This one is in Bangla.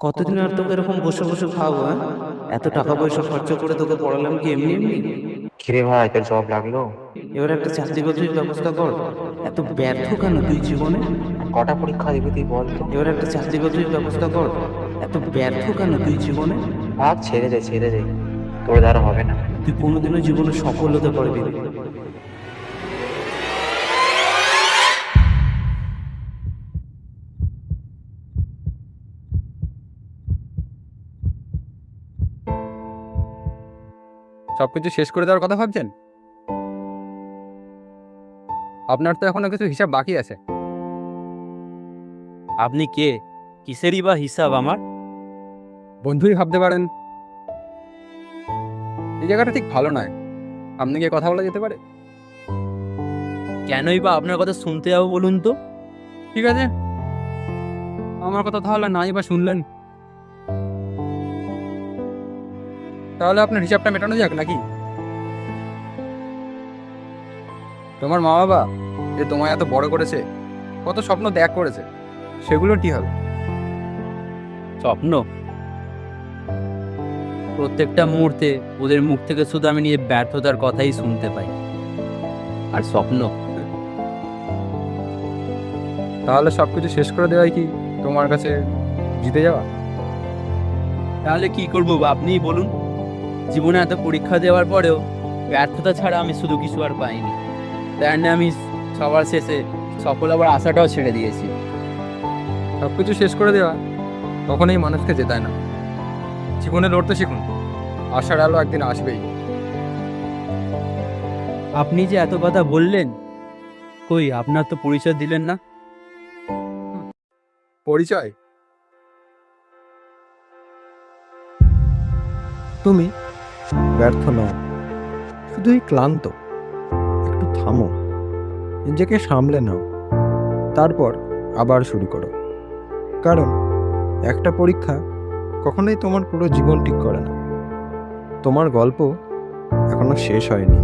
কতদিন আর তোকে এরকম বসে বসে খাওয়াবো? হ্যাঁ, এত টাকা পয়সা খরচা করে তোকে পড়ালাম কি এমনি এমনি? কিরে ভাই, তোর জব লাগলো? এবার একটা চাকরি বাকরির ব্যবস্থা কর। এত ব্যর্থ কেন তুই জীবনে? কটা পরীক্ষা দিবি তুই বল তো? এবার একটা চাকরি বাকরির ব্যবস্থা কর। এত ব্যর্থ কেন তুই জীবনে? ভাব, ছেড়ে দে ছেড়ে দে, তোর দ্বারা হবে না। তুই কোনোদিনও জীবনে সফল হতে পারবি না। সবকিছু শেষ করে দেওয়ার কথা ভাবছেন? আপনার তো এখনো কিছু হিসাব বাকি আছে। আপনি কে? কিসেরই বা হিসাব আমার? বন্ধুই ভাবতে পারেন। এই জায়গাটা ঠিক ভালো নয়, আপনি গিয়ে কথা বলা যেতে পারে। কেনই বা আপনার কথা শুনতে যাবো বলুন তো? ঠিক আছে, আমার কথা তাহলে নাই বা শুনলেন, তাহলে আপনার হিসাবটা মেটানো যাক নাকি? তোমার মা বাবা যে তোমায় এত বড় করেছে, কত স্বপ্ন ত্যাগ করেছে, সেগুলো কি হবে? স্বপ্ন? প্রত্যেকটা মুহূর্তে ওদের মুখ থেকে শুধু আমি নিয়ে ব্যর্থতার কথাই শুনতে পাই। আর স্বপ্ন? তাহলে সবকিছু শেষ করে দেওয়াই কি তোমার কাছে জিতে যাওয়া? তাহলে কি করবো বা আপনিই বলুন। জীবনে এত পরীক্ষা দেওয়ার পরেও ব্যর্থতা ছাড়া আমি শুধু কিছু আর পাইনি। তাই জন্য আমি সবার শেষে সফল হবার আশাটাও ছেড়ে দিয়েছি। সবকিছু শেষ করে দেওয়া কখনোই মানুষকে জেতায় না। জীবনে লড়তে শিখুন, আশার আলো একদিন আসবেই। আপনি যে এত কথা বললেন, কই আপনার তো পরিচয় দিলেন না? পরিচয়? তুমি ব্যর্থ নও, শুধুই ক্লান্ত। একটু থামো, নিজেকে সামলে নাও, তারপর আবার শুরু করো। কারণ একটা পরীক্ষা কখনোই তোমার পুরো জীবন ঠিক করে না। তোমার গল্প এখনো শেষ হয়নি।